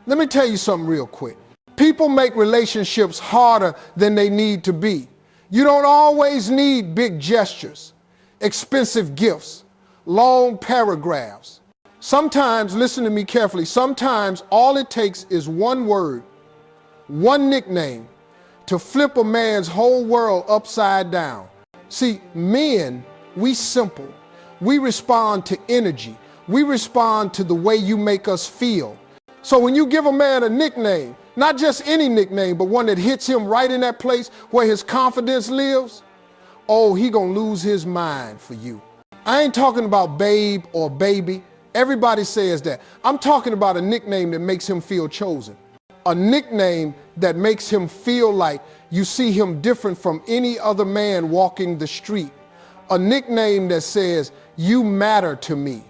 Let me tell you something real quick. People make relationships harder than they need to be. You don't always need big gestures, expensive gifts, long paragraphs. Sometimes, listen to me carefully, sometimes all it takes is one word, one nickname to flip a man's whole world upside down. See, men, we simple. We respond to energy. We respond to the way you make us feel. So when you give a man a nickname, not just any nickname, but one that hits him right in that place where his confidence lives, oh, he gonna lose his mind for you. I ain't talking about babe or baby. Everybody says that. I'm talking about a nickname that makes him feel chosen. A nickname that makes him feel like you see him different from any other man walking the street. A nickname that says, you matter to me.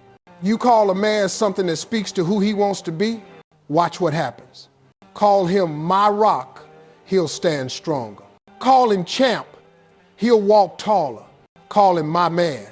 You call a man something that speaks to who he wants to be, watch what happens. Call him my rock, he'll stand stronger. Call him champ, he'll walk taller. Call him my man.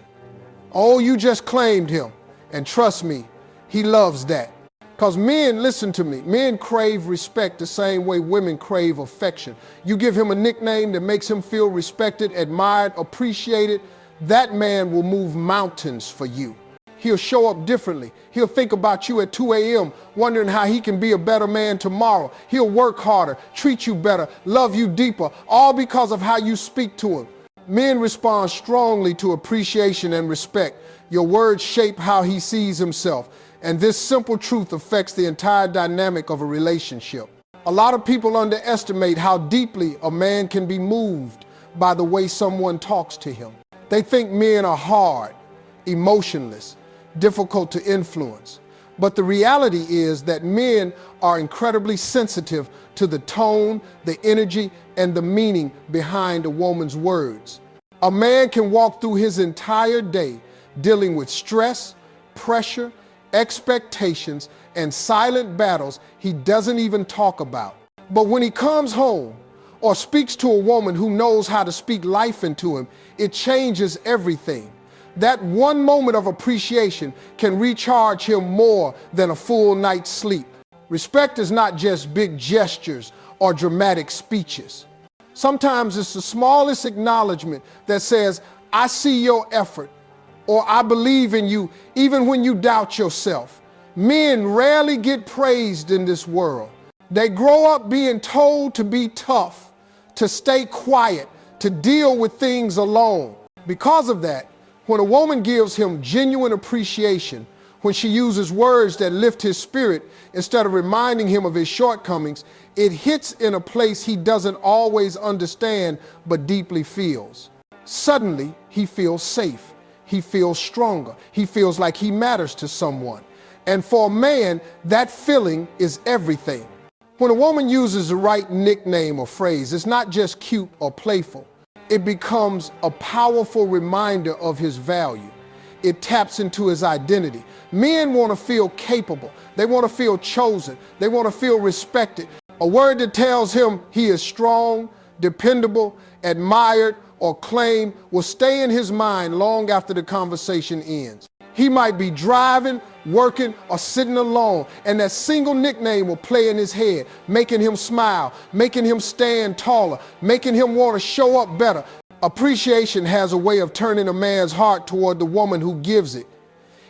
Oh, you just claimed him. And trust me, he loves that. Because men, listen to me, men crave respect the same way women crave affection. You give him a nickname that makes him feel respected, admired, appreciated, that man will move mountains for you. He'll show up differently. He'll think about you at 2 a.m., wondering how he can be a better man tomorrow. He'll work harder, treat you better, love you deeper, all because of how you speak to him. Men respond strongly to appreciation and respect. Your words shape how he sees himself. And this simple truth affects the entire dynamic of a relationship. A lot of people underestimate how deeply a man can be moved by the way someone talks to him. They think men are hard, emotionless, difficult to influence. But the reality is that men are incredibly sensitive to the tone, the energy, and the meaning behind a woman's words. A man can walk through his entire day dealing with stress, pressure, expectations, and silent battles he doesn't even talk about. But when he comes home or speaks to a woman who knows how to speak life into him, it changes everything. That one moment of appreciation can recharge him more than a full night's sleep. Respect is not just big gestures or dramatic speeches. Sometimes it's the smallest acknowledgement that says, I see your effort, or I believe in you, even when you doubt yourself. Men rarely get praised in this world. They grow up being told to be tough, to stay quiet, to deal with things alone. Because of that, when a woman gives him genuine appreciation, when she uses words that lift his spirit instead of reminding him of his shortcomings, it hits in a place he doesn't always understand but deeply feels. Suddenly, he feels safe. He feels stronger. He feels like he matters to someone. And for a man, that feeling is everything. When a woman uses the right nickname or phrase, it's not just cute or playful. It becomes a powerful reminder of his value. It taps into his identity. Men want to feel capable. They want to feel chosen. They want to feel respected. A word that tells him he is strong, dependable, admired, or claimed will stay in his mind long after the conversation ends. He might be driving, working, or sitting alone, and that single nickname will play in his head, making him smile, making him stand taller, making him want to show up better. Appreciation has a way of turning a man's heart toward the woman who gives it.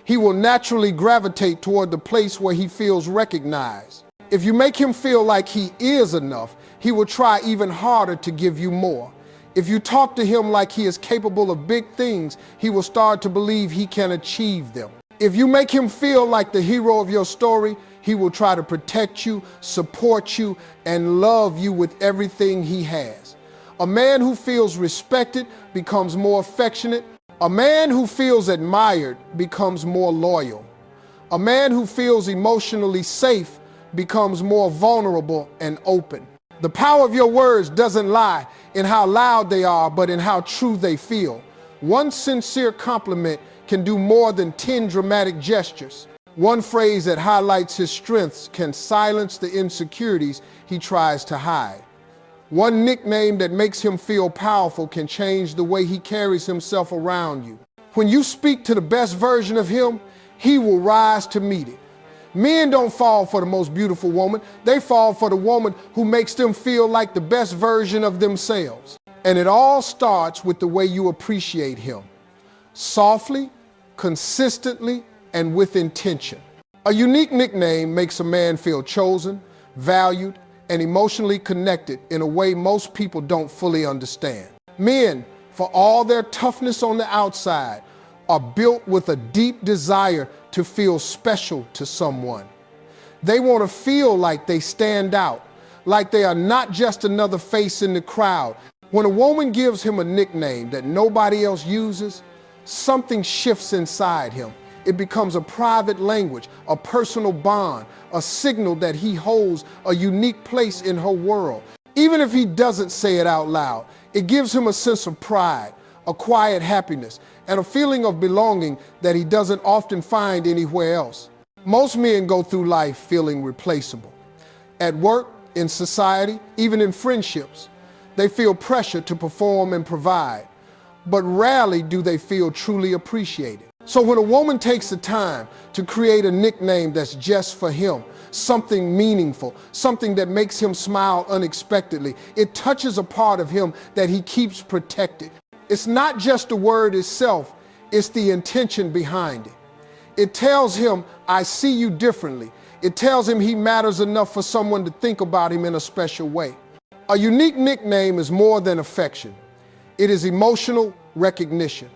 He will naturally gravitate toward the place where he feels recognized. If you make him feel like he is enough, he will try even harder to give you more. If you talk to him like he is capable of big things, he will start to believe he can achieve them. If you make him feel like the hero of your story, he will try to protect you, support you, and love you with everything he has. A man who feels respected becomes more affectionate. A man who feels admired becomes more loyal. A man who feels emotionally safe becomes more vulnerable and open. The power of your words doesn't lie in how loud they are, but in how true they feel. One sincere compliment can do more than 10 dramatic gestures. One phrase that highlights his strengths can silence the insecurities he tries to hide. One nickname that makes him feel powerful can change the way he carries himself around you. When you speak to the best version of him, he will rise to meet it. Men don't fall for the most beautiful woman. They fall for the woman who makes them feel like the best version of themselves. And it all starts with the way you appreciate him. Softly, consistently, and with intention. A unique nickname makes a man feel chosen, valued, and emotionally connected in a way most people don't fully understand. Men, for all their toughness on the outside, are built with a deep desire to feel special to someone. They want to feel like they stand out, like they are not just another face in the crowd. When a woman gives him a nickname that nobody else uses, something shifts inside him. It becomes a private language, a personal bond, a signal that he holds a unique place in her world. Even if he doesn't say it out loud, it gives him a sense of pride, a quiet happiness, and a feeling of belonging that he doesn't often find anywhere else. Most men go through life feeling replaceable. At work, in society, even in friendships, they feel pressure to perform and provide, but rarely do they feel truly appreciated. So when a woman takes the time to create a nickname that's just for him, something meaningful, something that makes him smile unexpectedly, it touches a part of him that he keeps protected. It's not just the word itself, it's the intention behind it. It tells him, I see you differently. It tells him he matters enough for someone to think about him in a special way. A unique nickname is more than affection. It is emotional recognition.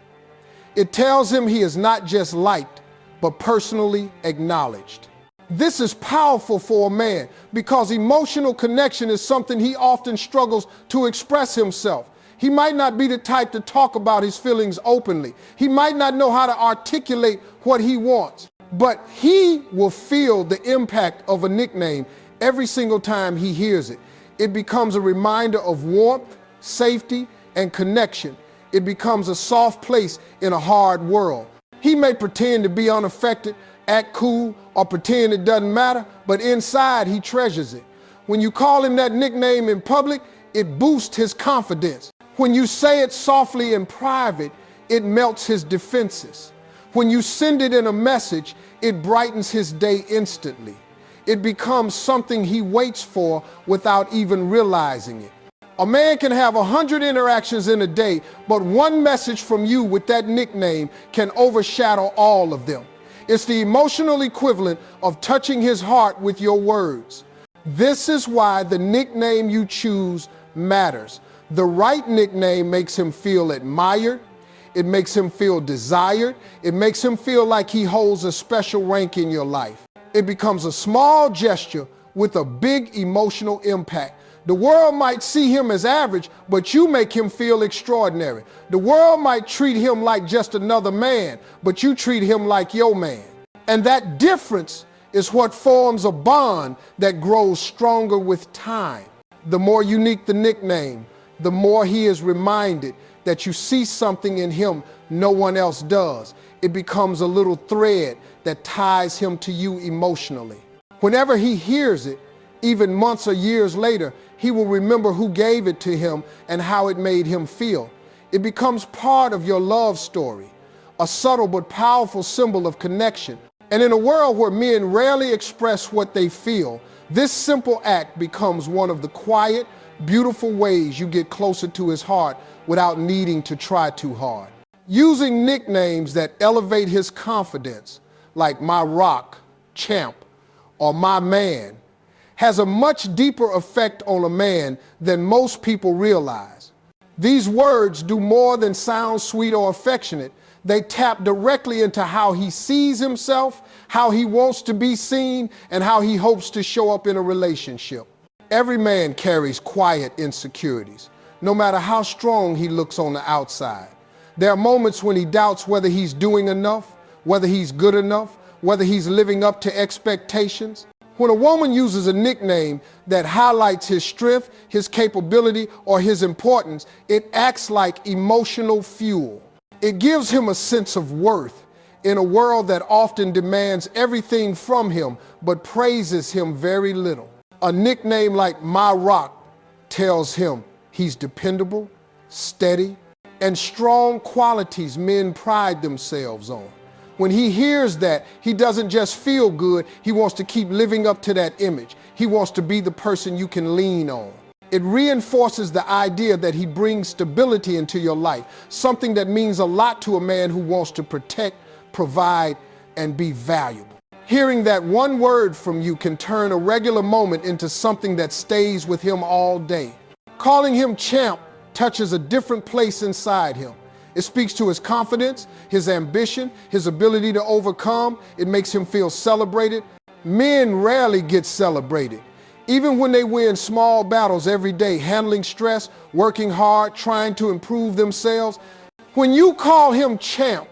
It tells him he is not just liked, but personally acknowledged. This is powerful for a man because emotional connection is something he often struggles to express himself. He might not be the type to talk about his feelings openly. He might not know how to articulate what he wants, but he will feel the impact of a nickname every single time he hears it. It becomes a reminder of warmth, safety, and connection. It becomes a soft place in a hard world. He may pretend to be unaffected, act cool, or pretend it doesn't matter, but inside he treasures it. When you call him that nickname in public, it boosts his confidence. When you say it softly in private, it melts his defenses. When you send it in a message, it brightens his day instantly. It becomes something he waits for without even realizing it. A man can have 100 interactions in a day, but one message from you with that nickname can overshadow all of them. It's the emotional equivalent of touching his heart with your words. This is why the nickname you choose matters. The right nickname makes him feel admired. It makes him feel desired. It makes him feel like he holds a special rank in your life. It becomes a small gesture with a big emotional impact. The world might see him as average, but you make him feel extraordinary. The world might treat him like just another man, but you treat him like your man. And that difference is what forms a bond that grows stronger with time. The more unique the nickname, the more he is reminded that you see something in him no one else does. It becomes a little thread that ties him to you emotionally. Whenever he hears it, even months or years later, he will remember who gave it to him and how it made him feel. It becomes part of your love story, a subtle but powerful symbol of connection. And in a world where men rarely express what they feel, this simple act becomes one of the quiet, beautiful ways you get closer to his heart without needing to try too hard. Using nicknames that elevate his confidence, like my rock, champ, or my man, has a much deeper effect on a man than most people realize. These words do more than sound sweet or affectionate. They tap directly into how he sees himself, how he wants to be seen, and how he hopes to show up in a relationship. Every man carries quiet insecurities, no matter how strong he looks on the outside. There are moments when he doubts whether he's doing enough, whether he's good enough, whether he's living up to expectations. When a woman uses a nickname that highlights his strength, his capability, or his importance, it acts like emotional fuel. It gives him a sense of worth in a world that often demands everything from him but praises him very little. A nickname like My Rock tells him he's dependable, steady, and strong qualities men pride themselves on. When he hears that, he doesn't just feel good, he wants to keep living up to that image. He wants to be the person you can lean on. It reinforces the idea that he brings stability into your life, something that means a lot to a man who wants to protect, provide, and be valuable. Hearing that one word from you can turn a regular moment into something that stays with him all day. Calling him champ touches a different place inside him. It speaks to his confidence, his ambition, his ability to overcome. It makes him feel celebrated. Men rarely get celebrated. Even when they win small battles every day, handling stress, working hard, trying to improve themselves. When you call him champ,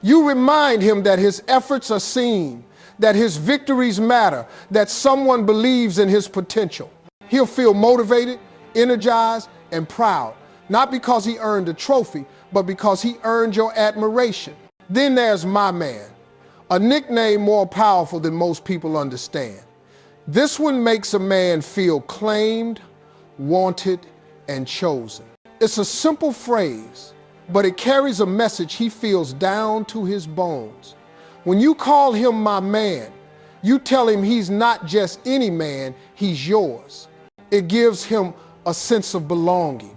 you remind him that his efforts are seen, that his victories matter, that someone believes in his potential. He'll feel motivated, energized, and proud, not because he earned a trophy, but because he earned your admiration. Then there's my man, a nickname more powerful than most people understand. This one makes a man feel claimed, wanted, and chosen. It's a simple phrase, but it carries a message he feels down to his bones. When you call him my man, you tell him he's not just any man, he's yours. It gives him a sense of belonging,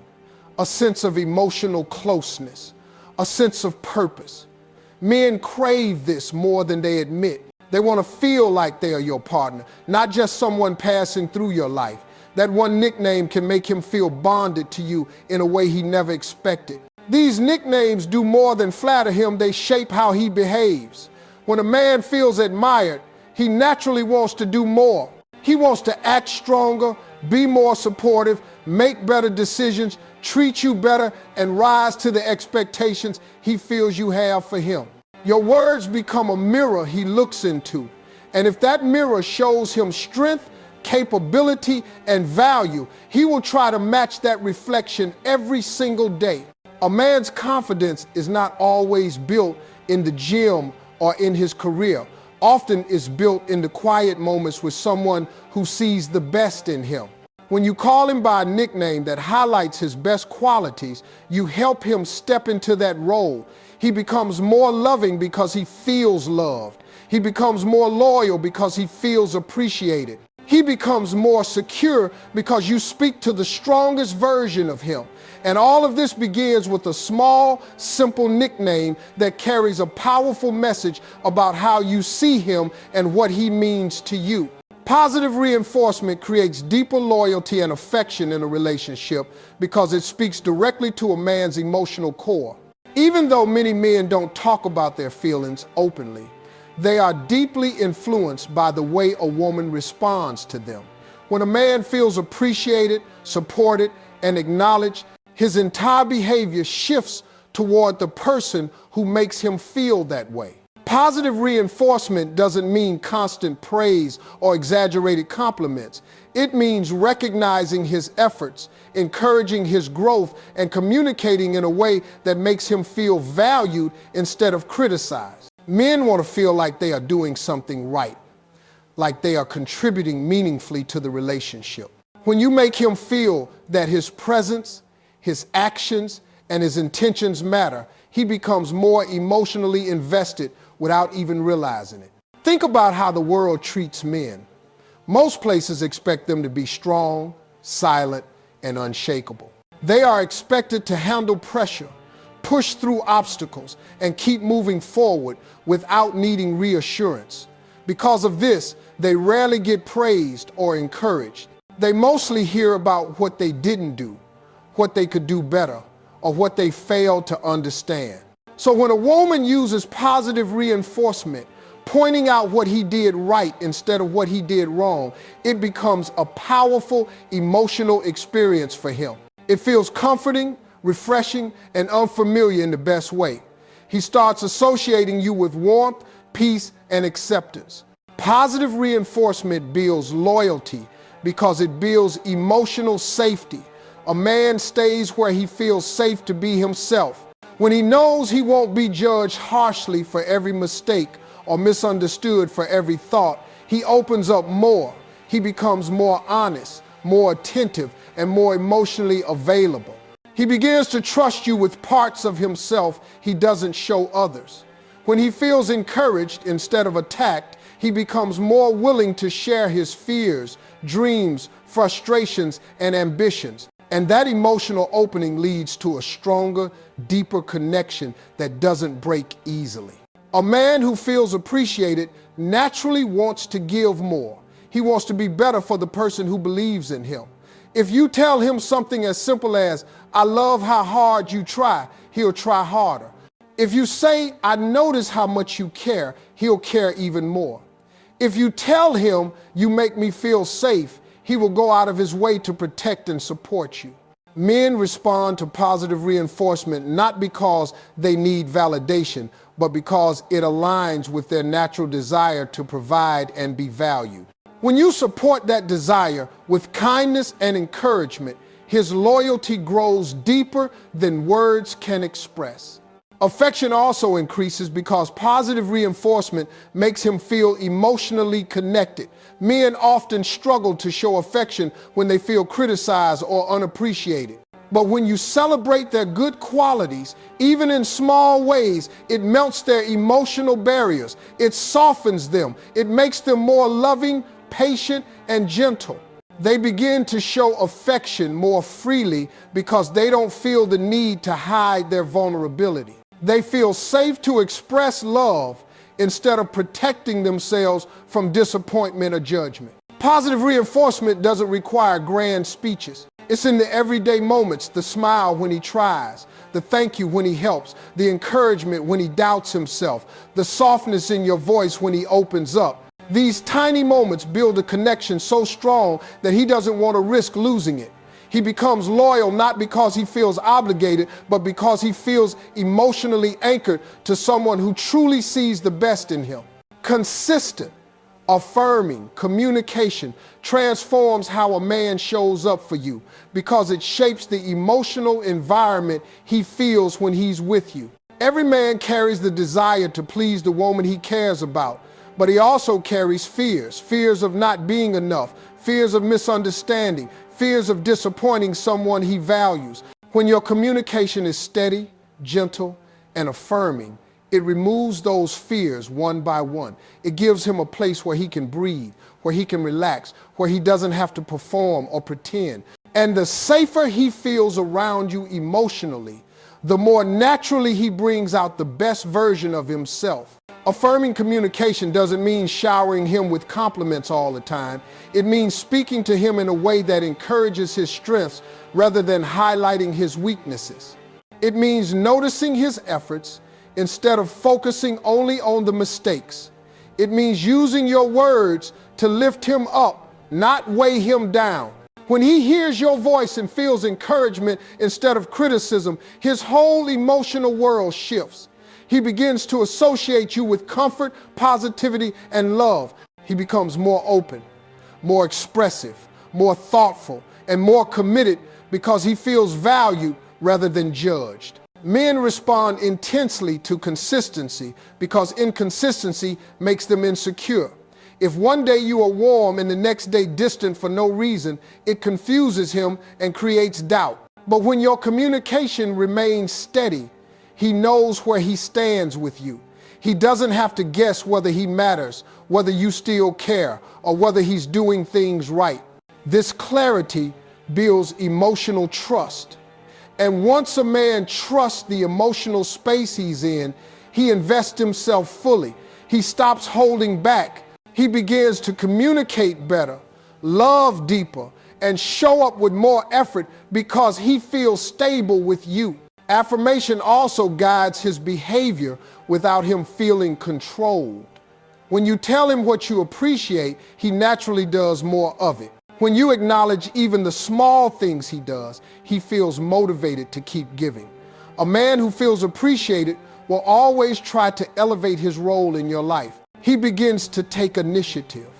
a sense of emotional closeness, a sense of purpose. Men crave this more than they admit. They want to feel like they are your partner, not just someone passing through your life. That one nickname can make him feel bonded to you in a way he never expected. These nicknames do more than flatter him, they shape how he behaves. When a man feels admired, he naturally wants to do more. He wants to act stronger, be more supportive, make better decisions, treat you better, and rise to the expectations he feels you have for him. Your words become a mirror he looks into. And if that mirror shows him strength, capability, and value, he will try to match that reflection every single day. A man's confidence is not always built in the gym or in his career. Often it's built in the quiet moments with someone who sees the best in him. When you call him by a nickname that highlights his best qualities, you help him step into that role. He becomes more loving because he feels loved. He becomes more loyal because he feels appreciated. He becomes more secure because you speak to the strongest version of him. And all of this begins with a small, simple nickname that carries a powerful message about how you see him and what he means to you. Positive reinforcement creates deeper loyalty and affection in a relationship because it speaks directly to a man's emotional core. Even though many men don't talk about their feelings openly, they are deeply influenced by the way a woman responds to them. When a man feels appreciated, supported, and acknowledged, his entire behavior shifts toward the person who makes him feel that way. Positive reinforcement doesn't mean constant praise or exaggerated compliments. It means recognizing his efforts, encouraging his growth, and communicating in a way that makes him feel valued instead of criticized. Men want to feel like they are doing something right, like they are contributing meaningfully to the relationship. When you make him feel that his presence, his actions, and his intentions matter, he becomes more emotionally invested without even realizing it. Think about how the world treats men. Most places expect them to be strong, silent, and unshakable. They are expected to handle pressure, push through obstacles, and keep moving forward without needing reassurance. Because of this, they rarely get praised or encouraged. They mostly hear about what they didn't do, what they could do better, or what they failed to understand. So when a woman uses positive reinforcement, pointing out what he did right instead of what he did wrong, it becomes a powerful emotional experience for him. It feels comforting, refreshing, and unfamiliar in the best way. He starts associating you with warmth, peace, and acceptance. Positive reinforcement builds loyalty because it builds emotional safety. A man stays where he feels safe to be himself. When he knows he won't be judged harshly for every mistake or misunderstood for every thought, he opens up more. He becomes more honest, more attentive, and more emotionally available. He begins to trust you with parts of himself he doesn't show others. When he feels encouraged instead of attacked, he becomes more willing to share his fears, dreams, frustrations, and ambitions. And that emotional opening leads to a stronger, deeper connection that doesn't break easily. A man who feels appreciated naturally wants to give more. He wants to be better for the person who believes in him. If you tell him something as simple as, "I love how hard you try," he'll try harder. If you say, "I notice how much you care," he'll care even more. If you tell him, "You make me feel safe," he will go out of his way to protect and support you. Men respond to positive reinforcement not because they need validation, but because it aligns with their natural desire to provide and be valued. When you support that desire with kindness and encouragement, his loyalty grows deeper than words can express. Affection also increases because positive reinforcement makes him feel emotionally connected. Men often struggle to show affection when they feel criticized or unappreciated. But when you celebrate their good qualities, even in small ways, it melts their emotional barriers. It softens them. It makes them more loving, patient, and gentle. They begin to show affection more freely because they don't feel the need to hide their vulnerability. They feel safe to express love instead of protecting themselves from disappointment or judgment. Positive reinforcement doesn't require grand speeches. It's in the everyday moments, the smile when he tries, the thank you when he helps, the encouragement when he doubts himself, the softness in your voice when he opens up. These tiny moments build a connection so strong that he doesn't want to risk losing it. He becomes loyal not because he feels obligated, but because he feels emotionally anchored to someone who truly sees the best in him. Consistent, affirming communication transforms how a man shows up for you because it shapes the emotional environment he feels when he's with you. Every man carries the desire to please the woman he cares about, but he also carries fears of not being enough, fears of misunderstanding, fears of disappointing someone he values. When your communication is steady, gentle, and affirming, it removes those fears one by one. It gives him a place where he can breathe, where he can relax, where he doesn't have to perform or pretend. And the safer he feels around you emotionally, the more naturally he brings out the best version of himself. Affirming communication doesn't mean showering him with compliments all the time. It means speaking to him in a way that encourages his strengths rather than highlighting his weaknesses. It means noticing his efforts instead of focusing only on the mistakes. It means using your words to lift him up, not weigh him down. When he hears your voice and feels encouragement instead of criticism, his whole emotional world shifts. He begins to associate you with comfort, positivity, and love. He becomes more open, more expressive, more thoughtful, and more committed because he feels valued rather than judged. Men respond intensely to consistency because inconsistency makes them insecure. If one day you are warm and the next day distant for no reason, it confuses him and creates doubt. But when your communication remains steady, he knows where he stands with you. He doesn't have to guess whether he matters, whether you still care, or whether he's doing things right. This clarity builds emotional trust. And once a man trusts the emotional space he's in, he invests himself fully. He stops holding back. He begins to communicate better, love deeper, and show up with more effort because he feels stable with you. Affirmation also guides his behavior without him feeling controlled. When you tell him what you appreciate, he naturally does more of it. When you acknowledge even the small things he does, he feels motivated to keep giving. A man who feels appreciated will always try to elevate his role in your life. He begins to take initiative,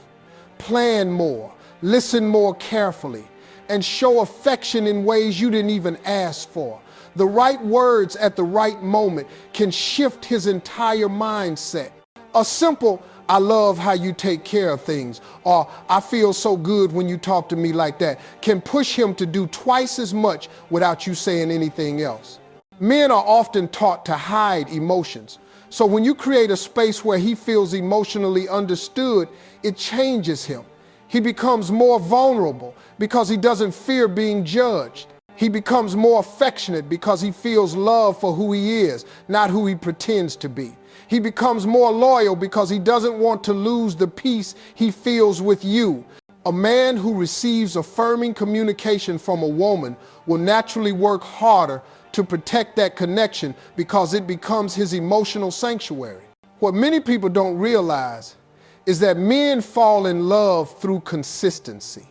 plan more, listen more carefully, and show affection in ways you didn't even ask for. The right words at the right moment can shift his entire mindset. A simple, "I love how you take care of things," or "I feel so good when you talk to me like that," can push him to do twice as much without you saying anything else. Men are often taught to hide emotions, So when you create a space where he feels emotionally understood, it changes him. He becomes more vulnerable because he doesn't fear being judged. He becomes more affectionate because he feels love for who he is, not who he pretends to be. He becomes more loyal because he doesn't want to lose the peace he feels with you. A man who receives affirming communication from a woman will naturally work harder to protect that connection because it becomes his emotional sanctuary. What many people don't realize is that men fall in love through consistency.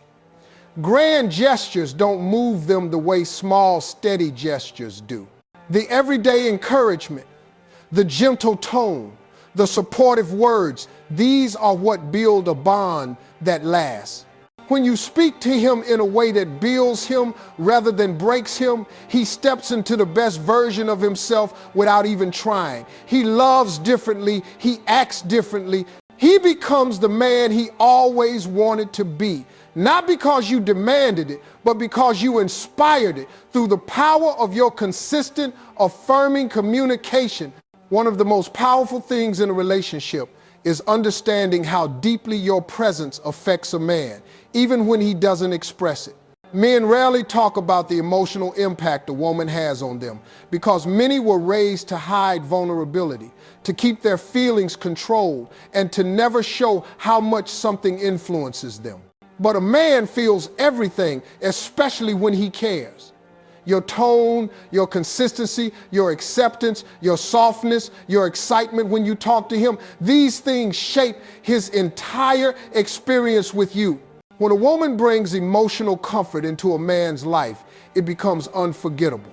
Grand gestures don't move them the way small, steady gestures do. The everyday encouragement, the gentle tone, the supportive words, these are what build a bond that lasts. When you speak to him in a way that builds him rather than breaks him, he steps into the best version of himself without even trying. He loves differently, he acts differently. He becomes the man he always wanted to be, not because you demanded it, but because you inspired it through the power of your consistent, affirming communication. One of the most powerful things in a relationship is understanding how deeply your presence affects a man, even when he doesn't express it. Men rarely talk about the emotional impact a woman has on them because many were raised to hide vulnerability, to keep their feelings controlled, and to never show how much something influences them. But a man feels everything, especially when he cares. Your tone, your consistency, your acceptance, your softness, your excitement when you talk to him, these things shape his entire experience with you. When a woman brings emotional comfort into a man's life, it becomes unforgettable.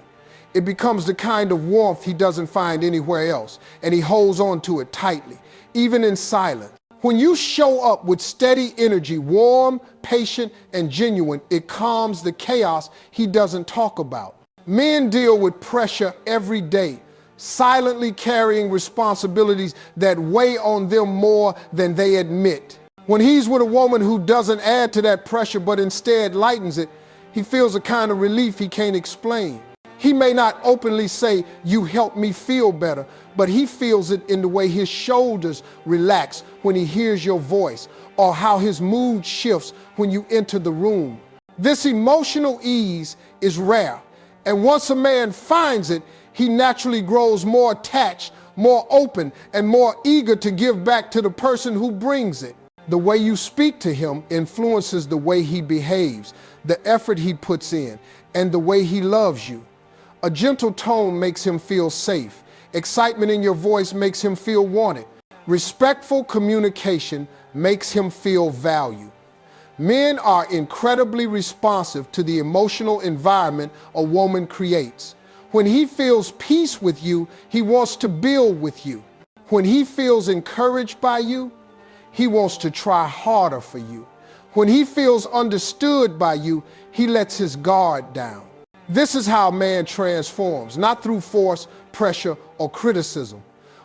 It becomes the kind of warmth he doesn't find anywhere else, and he holds on to it tightly, even in silence. When you show up with steady energy, warm, patient, and genuine, it calms the chaos he doesn't talk about. Men deal with pressure every day, silently carrying responsibilities that weigh on them more than they admit. When he's with a woman who doesn't add to that pressure but instead lightens it, he feels a kind of relief he can't explain. He may not openly say, "You help me feel better," but he feels it in the way his shoulders relax when he hears your voice, or how his mood shifts when you enter the room. This emotional ease is rare, and once a man finds it, he naturally grows more attached, more open, and more eager to give back to the person who brings it. The way you speak to him influences the way he behaves, the effort he puts in, and the way he loves you. A gentle tone makes him feel safe. Excitement in your voice makes him feel wanted. Respectful communication makes him feel valued. Men are incredibly responsive to the emotional environment a woman creates. When he feels peace with you, he wants to build with you. When he feels encouraged by you, he wants to try harder for you. When he feels understood by you, he lets his guard down. This is how a man transforms, not through force, pressure, or criticism,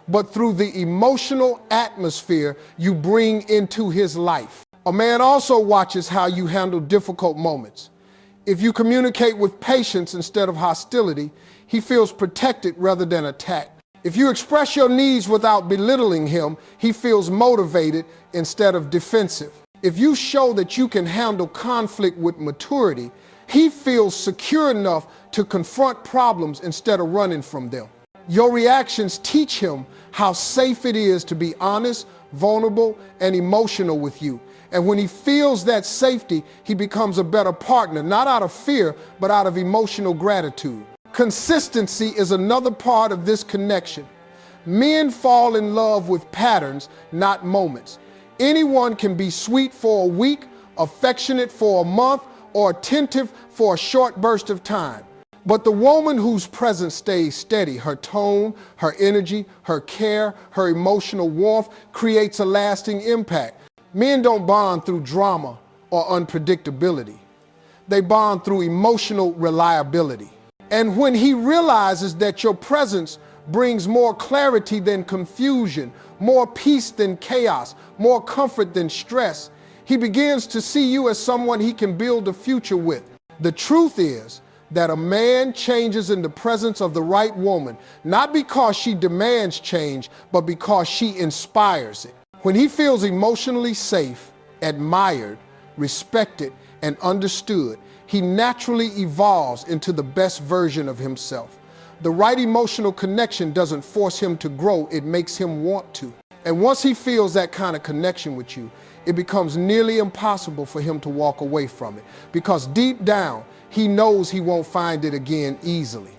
but through the emotional atmosphere you bring into his life. A man also watches how you handle difficult moments. If you communicate with patience instead of hostility, he feels protected rather than attacked. If you express your needs without belittling him, he feels motivated instead of defensive. If you show that you can handle conflict with maturity, he feels secure enough to confront problems instead of running from them. Your reactions teach him how safe it is to be honest, vulnerable, and emotional with you. And when he feels that safety, he becomes a better partner, not out of fear, but out of emotional gratitude. Consistency is another part of this connection. Men fall in love with patterns, not moments. Anyone can be sweet for a week, affectionate for a month, or attentive for a short burst of time. But the woman whose presence stays steady, her tone, her energy, her care, her emotional warmth, creates a lasting impact. Men don't bond through drama or unpredictability. They bond through emotional reliability. And when he realizes that your presence brings more clarity than confusion, more peace than chaos, more comfort than stress, he begins to see you as someone he can build a future with. The truth is, that a man changes in the presence of the right woman, not because she demands change, but because she inspires it. When he feels emotionally safe, admired, respected, and understood, he naturally evolves into the best version of himself. The right emotional connection doesn't force him to grow, it makes him want to. And once he feels that kind of connection with you, it becomes nearly impossible for him to walk away from it, because deep down, he knows he won't find it again easily.